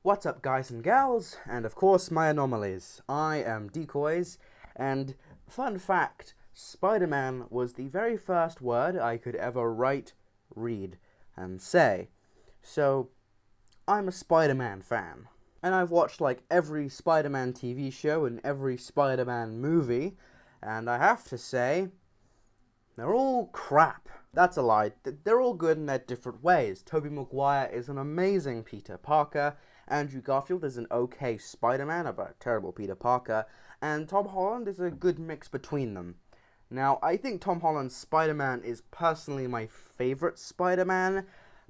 What's up, guys and gals, and of course my anomalies. I am DecoyZ, and fun fact, Spider-Man was the very first word I could ever write, read, and say. So, I'm a Spider-Man fan. And I've watched like every Spider-Man TV show and every Spider-Man movie, and I have to say, they're all crap. That's a lie. They're all good in their different ways. Tobey Maguire is an amazing Peter Parker, Andrew Garfield is an okay Spider-Man, but a terrible Peter Parker, and Tom Holland is a good mix between them. Now, I think Tom Holland's Spider-Man is personally my favorite Spider-Man,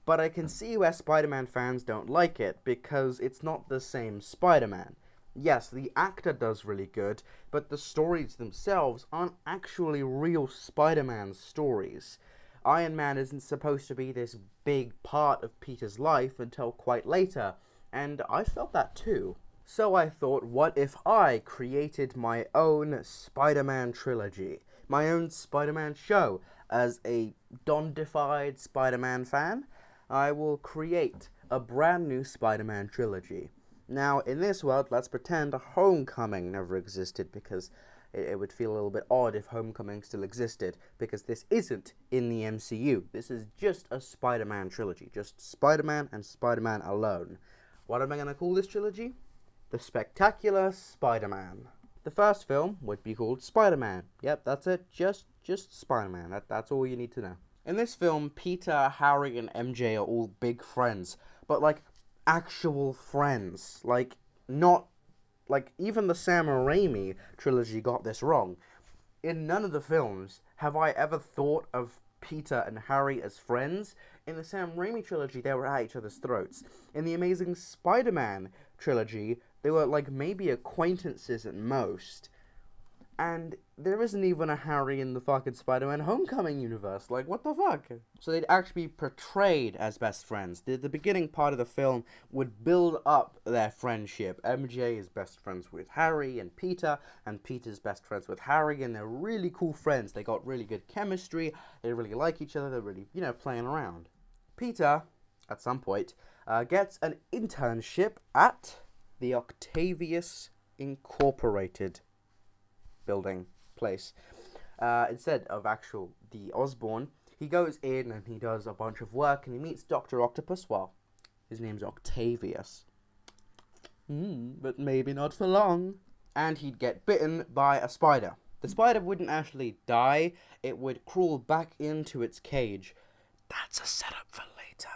but I can see where Spider-Man fans don't like it, because it's not the same Spider-Man. Yes, the actor does really good, but the stories themselves aren't actually real Spider-Man stories. Iron Man isn't supposed to be this big part of Peter's life until quite later, and I felt that too. So I thought, what if I created my own Spider-Man trilogy? My own Spider-Man show? As a Don-defied Spider-Man fan, I will create a brand new Spider-Man trilogy. Now, in this world, let's pretend Homecoming never existed, because it would feel a little bit odd if Homecoming still existed, because this isn't in the MCU. This is just a Spider-Man trilogy, just Spider-Man and Spider-Man alone. What am I going to call this trilogy? The Spectacular Spider-Man. The first film would be called Spider-Man. Yep, that's it, just Spider-Man. That's all you need to know. In this film, Peter, Harry, and MJ are all big friends, but like actual friends. Like, not like, even the Sam Raimi trilogy got this wrong. In none of the films have I ever thought of Peter and Harry as friends. In the Sam Raimi trilogy, they were at each other's throats. In the Amazing Spider-Man trilogy, they were, like, maybe acquaintances at most. And there isn't even a Harry in the fucking Spider-Man Homecoming universe. Like, what the fuck? So they'd actually be portrayed as best friends. The beginning part of the film would build up their friendship. MJ is best friends with Harry and Peter's best friends with Harry, and they're really cool friends. They got really good chemistry, they really like each other, they're really, playing around. Peter, at some point, gets an internship at the Octavius Incorporated building place. Instead of the Osborn, he goes in and he does a bunch of work and he meets Dr. Octopus. Well, his name's Octavius. But maybe not for long. And he'd get bitten by a spider. The spider wouldn't actually die, it would crawl back into its cage. That's a setup for later.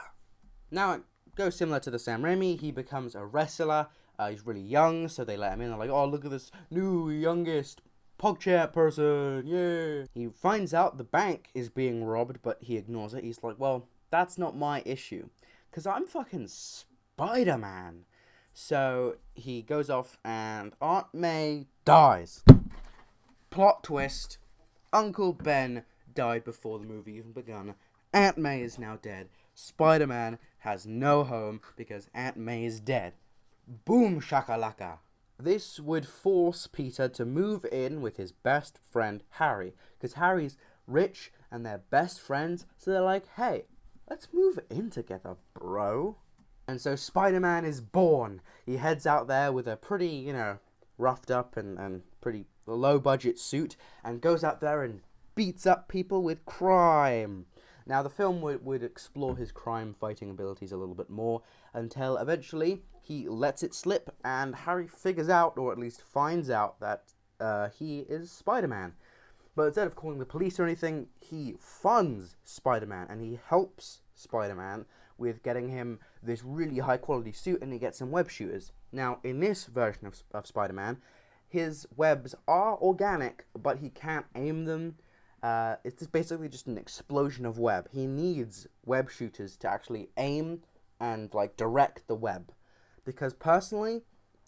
Now it goes similar to the Sam Raimi. He becomes a wrestler. He's really young, so they let him in. They're like, oh, look at this new, youngest pogchamp person, yeah. He finds out the bank is being robbed, but he ignores it. He's like, well, that's not my issue, because I'm fucking Spider-Man. So he goes off and Aunt May dies. Plot twist, Uncle Ben died before the movie even begun. Aunt May is now dead. Spider-Man has no home because Aunt May is dead. Boom shakalaka. This would force Peter to move in with his best friend, Harry. Because Harry's rich and they're best friends. So they're like, hey, let's move in together, bro. And so Spider-Man is born. He heads out there with a pretty, roughed up and pretty low-budget suit. And goes out there and beats up people with crime. Now, the film would explore his crime-fighting abilities a little bit more, until eventually he lets it slip, and Harry figures out, or at least finds out, that he is Spider-Man. But instead of calling the police or anything, he funds Spider-Man, and he helps Spider-Man with getting him this really high-quality suit, and he gets some web shooters. Now, in this version of Spider-Man, his webs are organic, but he can't aim them. It's basically just an explosion of web. He needs web shooters to actually aim and, direct the web. Because, personally,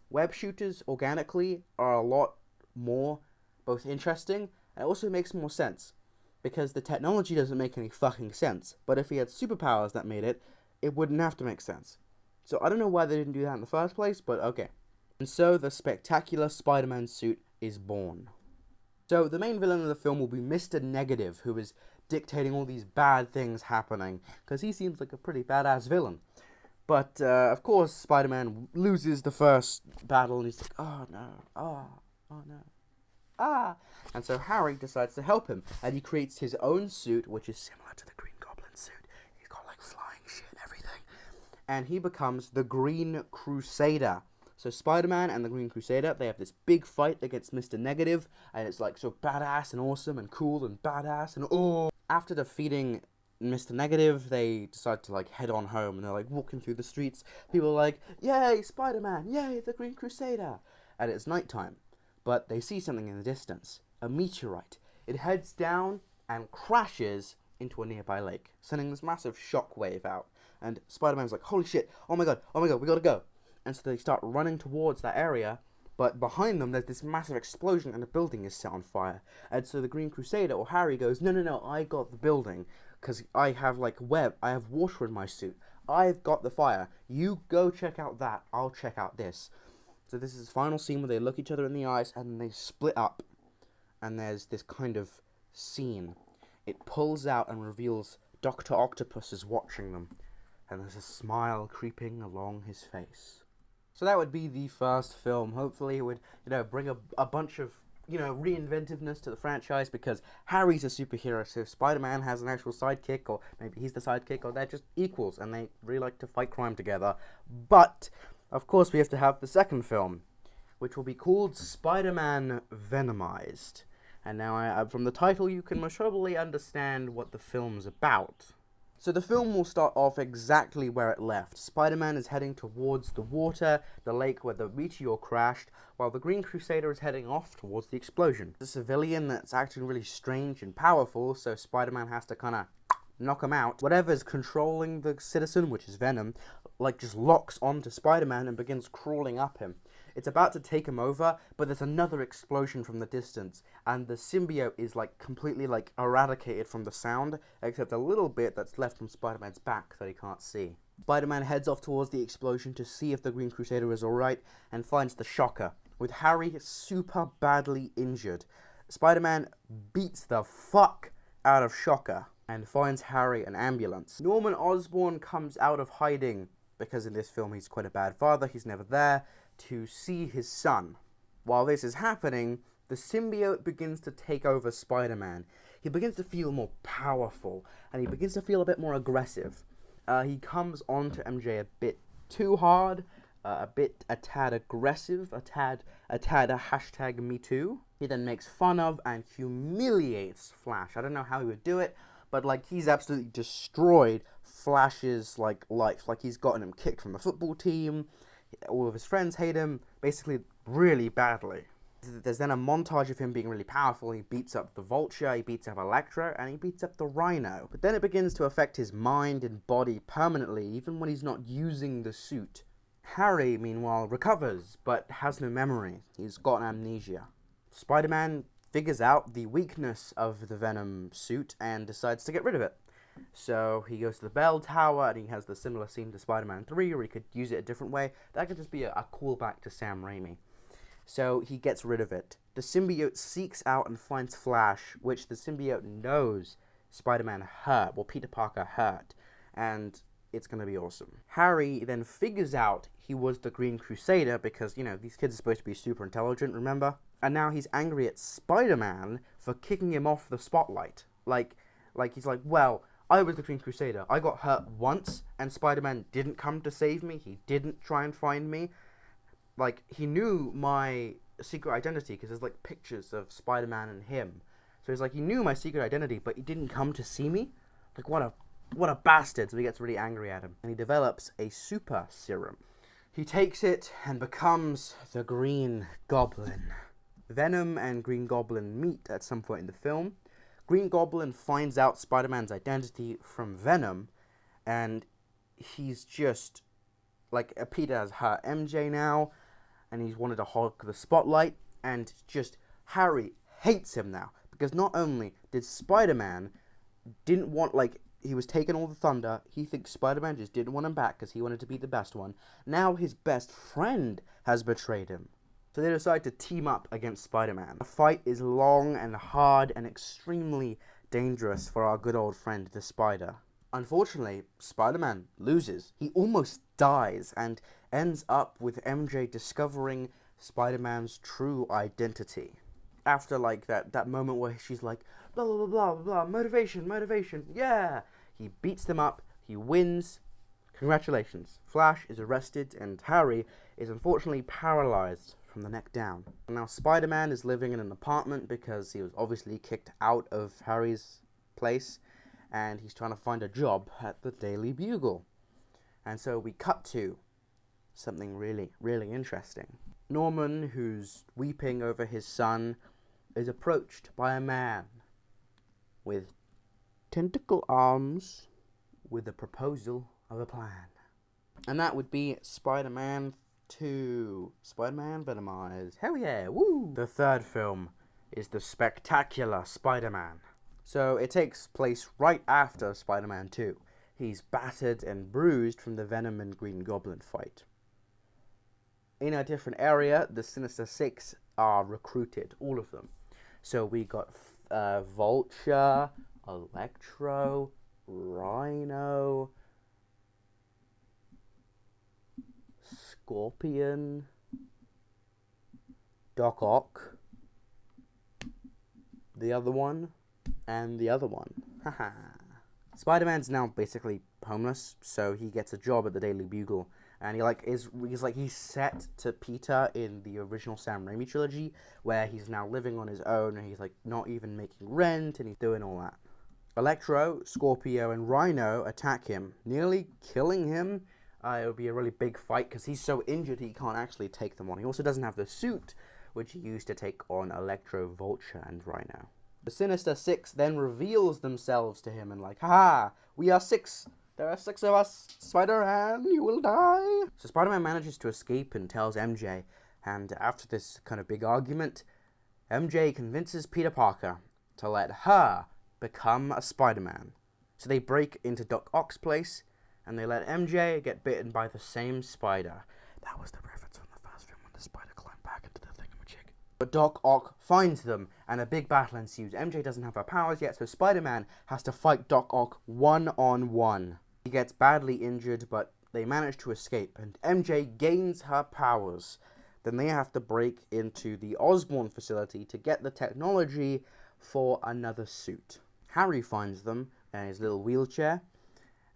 web shooters organically are a lot more both interesting, and it also makes more sense. Because the technology doesn't make any fucking sense. But if he had superpowers that made it, it wouldn't have to make sense. So I don't know why they didn't do that in the first place, but okay. And so the Spectacular Spider-Man suit is born. So the main villain of the film will be Mr. Negative, who is dictating all these bad things happening, because he seems like a pretty badass villain. But, of course, Spider-Man loses the first battle, and he's like, oh no, oh no, ah. And so Harry decides to help him, and he creates his own suit, which is similar to the Green Goblin suit. He's got, like, flying shit and everything. And he becomes the Green Crusader. So Spider-Man and the Green Crusader, they have this big fight against Mr. Negative, and it's, like, so badass and awesome and cool and badass and oh. After defeating Mr. Negative, they decide to, like, head on home, and they're, like, walking through the streets. People are like, yay, Spider-Man, yay, the Green Crusader. And it's nighttime, but they see something in the distance, a meteorite. It heads down and crashes into a nearby lake, sending this massive shockwave out. And Spider-Man's like, holy shit, oh my god, we gotta go. And so they start running towards that area, but behind them, there's this massive explosion and the building is set on fire. And so the Green Crusader, or Harry, goes, no, I got the building, because I have, like, I have water in my suit. I've got the fire. You go check out that. I'll check out this. So this is the final scene where they look each other in the eyes, and they split up. And there's this kind of scene. It pulls out and reveals Dr. Octopus is watching them. And there's a smile creeping along his face. So that would be the first film. Hopefully it would, bring a bunch of, reinventiveness to the franchise, because Harry's a superhero, so if Spider-Man has an actual sidekick, or maybe he's the sidekick, or they're just equals, and they really like to fight crime together. But, of course, we have to have the second film, which will be called Spider-Man Venomized. And now, from the title, you can most probably understand what the film's about. So the film will start off exactly where it left. Spider-Man is heading towards the water, the lake where the meteor crashed, while the Green Crusader is heading off towards the explosion. The civilian that's acting really strange and powerful, so Spider-Man has to kind of knock him out. Whatever's controlling the citizen, which is Venom, just locks onto Spider-Man and begins crawling up him. It's about to take him over, but there's another explosion from the distance, and the symbiote is, completely, eradicated from the sound, except a little bit that's left from Spider-Man's back that he can't see. Spider-Man heads off towards the explosion to see if the Green Crusader is alright, and finds the Shocker, with Harry super badly injured. Spider-Man beats the fuck out of Shocker, and finds Harry an ambulance. Norman Osborn comes out of hiding, because in this film he's quite a bad father, he's never there, to see his son. While this is happening, the symbiote begins to take over Spider-Man. He begins to feel more powerful, and he begins to feel a bit more aggressive. He comes on to MJ a bit too hard, a tad aggressive, a hashtag me too. He then makes fun of and humiliates Flash. I don't know how he would do it, but he's absolutely destroyed Flash's life. He's gotten him kicked from the football team. All of his friends hate him, basically really badly. There's then a montage of him being really powerful. He beats up the Vulture, he beats up Electro, and he beats up the Rhino. But then it begins to affect his mind and body permanently, even when he's not using the suit. Harry, meanwhile, recovers, but has no memory. He's got amnesia. Spider-Man figures out the weakness of the Venom suit and decides to get rid of it. So he goes to the bell tower, and he has the similar scene to Spider-Man 3, or he could use it a different way. That could just be a callback to Sam Raimi. So he gets rid of it. The symbiote seeks out and finds Flash, which the symbiote knows Spider-Man hurt, well, Peter Parker hurt, and it's going to be awesome. Harry then figures out he was the Green Crusader because, these kids are supposed to be super intelligent, remember? And now he's angry at Spider-Man for kicking him off the spotlight. He's like, well, I was the Green Crusader. I got hurt once, and Spider-Man didn't come to save me. He didn't try and find me. He knew my secret identity, because there's, pictures of Spider-Man and him. So he's he knew my secret identity, but he didn't come to see me? What a bastard. So he gets really angry at him. And he develops a super serum. He takes it and becomes the Green Goblin. Venom and Green Goblin meet at some point in the film. Green Goblin finds out Spider-Man's identity from Venom, and he's just, Peter has hurt MJ now, and he's wanted to hog the spotlight, and just, Harry hates him now, because not only did Spider-Man didn't want, he was taking all the thunder, he thinks Spider-Man just didn't want him back, because he wanted to be the best one. Now his best friend has betrayed him. So they decide to team up against Spider-Man. The fight is long and hard and extremely dangerous for our good old friend, the Spider. Unfortunately, Spider-Man loses. He almost dies and ends up with MJ discovering Spider-Man's true identity. After like that moment where she's like, blah blah blah blah blah, motivation, yeah. He beats them up, he wins. Congratulations. Flash is arrested and Harry is unfortunately paralyzed from the neck down. Now Spider-Man is living in an apartment because he was obviously kicked out of Harry's place, and he's trying to find a job at the Daily Bugle. And so we cut to something really, really interesting. Norman, who's weeping over his son, is approached by a man with tentacle arms with a proposal of a plan. And that would be Spider-Man 2. Spider-Man Venomized. Hell yeah, woo! The third film is the spectacular Spider-Man. So it takes place right after Spider-Man 2. He's battered and bruised from the Venom and Green Goblin fight. In a different area, the Sinister Six are recruited, all of them. So we got Vulture, Electro, Rhino, Scorpion, Doc Ock, the other one, and the other one. Haha. Spider-Man's now basically homeless, so he gets a job at the Daily Bugle, and he's set to Peter in the original Sam Raimi trilogy, where he's now living on his own, and he's like not even making rent, and he's doing all that. Electro, Scorpio, and Rhino attack him, nearly killing him. It would be a really big fight because he's so injured he can't actually take them on. He also doesn't have the suit, which he used to take on Electro, Vulture, and Rhino. The Sinister Six then reveals themselves to him and like, haha, we are six. There are six of us. Spider-Man, you will die. So Spider-Man manages to escape and tells MJ. And after this kind of big argument, MJ convinces Peter Parker to let her become a Spider-Man. So they break into Doc Ock's place, and they let MJ get bitten by the same spider. That was the reference from the first film when the spider climbed back into the thingamajig. But Doc Ock finds them, and a big battle ensues. MJ doesn't have her powers yet, so Spider-Man has to fight Doc Ock one-on-one. He gets badly injured, but they manage to escape, and MJ gains her powers. Then they have to break into the Osborn facility to get the technology for another suit. Harry finds them in his little wheelchair,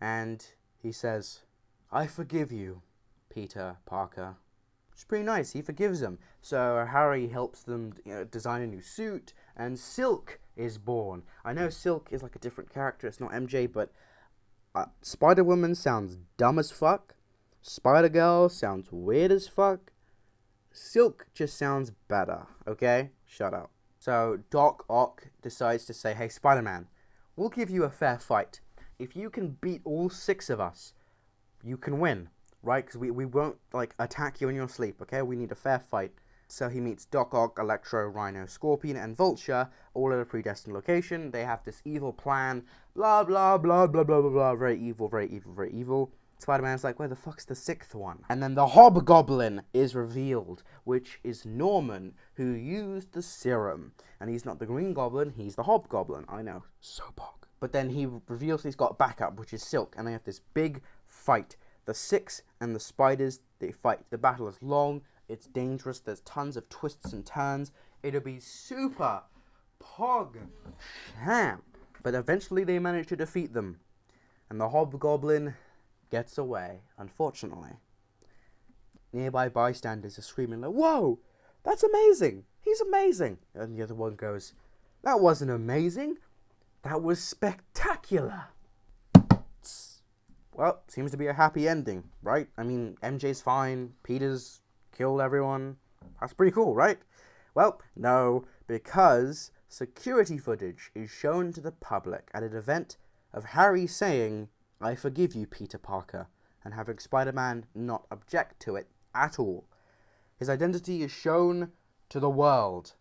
and he says, I forgive you, Peter Parker. It's pretty nice, he forgives them. So Harry helps them design a new suit, and Silk is born. I know Silk is like a different character, it's not MJ, but Spider-Woman sounds dumb as fuck. Spider-Girl sounds weird as fuck. Silk just sounds better, okay? Shut up. So Doc Ock decides to say, hey Spider-Man, we'll give you a fair fight. If you can beat all six of us, you can win, right? Because we won't, attack you in your sleep, okay? We need a fair fight. So he meets Doc Ock, Electro, Rhino, Scorpion, and Vulture, all at a predestined location. They have this evil plan, blah, blah, blah, blah, blah, blah, blah, very evil, very evil, very evil. Spider-Man's like, where the fuck's the sixth one? And then the Hobgoblin is revealed, which is Norman, who used the serum. And he's not the Green Goblin, he's the Hobgoblin. I know, so pog. But then he reveals he's got backup, which is Silk, and they have this big fight. The Six and the Spiders, they fight. The battle is long, it's dangerous, there's tons of twists and turns. It'll be super pogchamp. But eventually they manage to defeat them. And the Hobgoblin gets away, unfortunately. Nearby bystanders are screaming like, whoa, that's amazing, he's amazing. And the other one goes, that wasn't amazing. That was spectacular. Well, seems to be a happy ending, right? I mean, MJ's fine, Peter's killed everyone. That's pretty cool, right? Well, no, because security footage is shown to the public at an event of Harry saying, I forgive you, Peter Parker, and having Spider-Man not object to it at all. His identity is shown to the world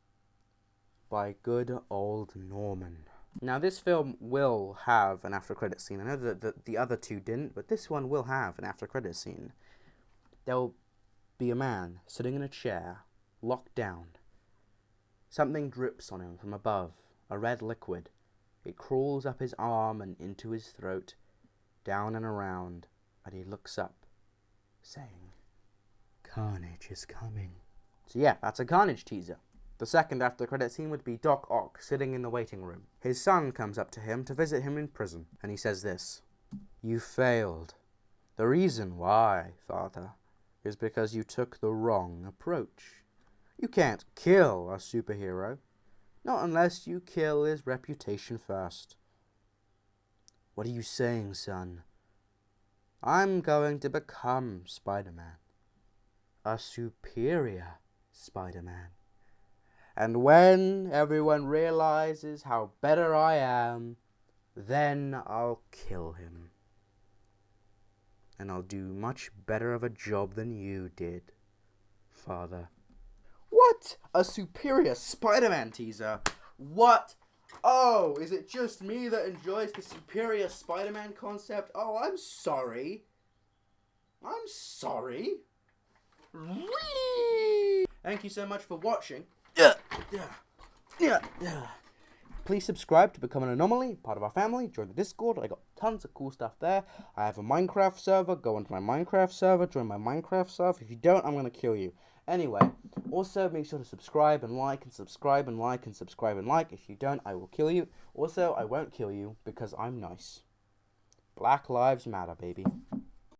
by good old Norman. Now, this film will have an after-credits scene. I know that the other two didn't, but this one will have an after-credits scene. There'll be a man sitting in a chair, locked down. Something drips on him from above, a red liquid. It crawls up his arm and into his throat. down and around, and he looks up, saying, "Carnage is coming." So yeah, that's a Carnage teaser. The second after credit scene would be Doc Ock sitting in the waiting room. His son comes up to him to visit him in prison, and he says this: "You failed. The reason why, Father, is because you took the wrong approach. You can't kill a superhero, not unless you kill his reputation first." "What are you saying, son?" "I'm going to become Spider-Man. A superior Spider-Man. And when everyone realizes how better I am, then I'll kill him. And I'll do much better of a job than you did, Father." What? A superior Spider-Man teaser? What? Oh, is it just me that enjoys the superior Spider-Man concept? Oh, I'm sorry. I'm sorry. Thank you so much for watching. Please subscribe to become an anomaly, part of our family. Join the Discord. I got tons of cool stuff there. I have a Minecraft server. Go onto my Minecraft server. Join my Minecraft server. If you don't, I'm going to kill you. Anyway, also make sure to subscribe and like and subscribe and like and subscribe and like. If you don't, I will kill you. Also, I won't kill you because I'm nice. Black Lives Matter, baby.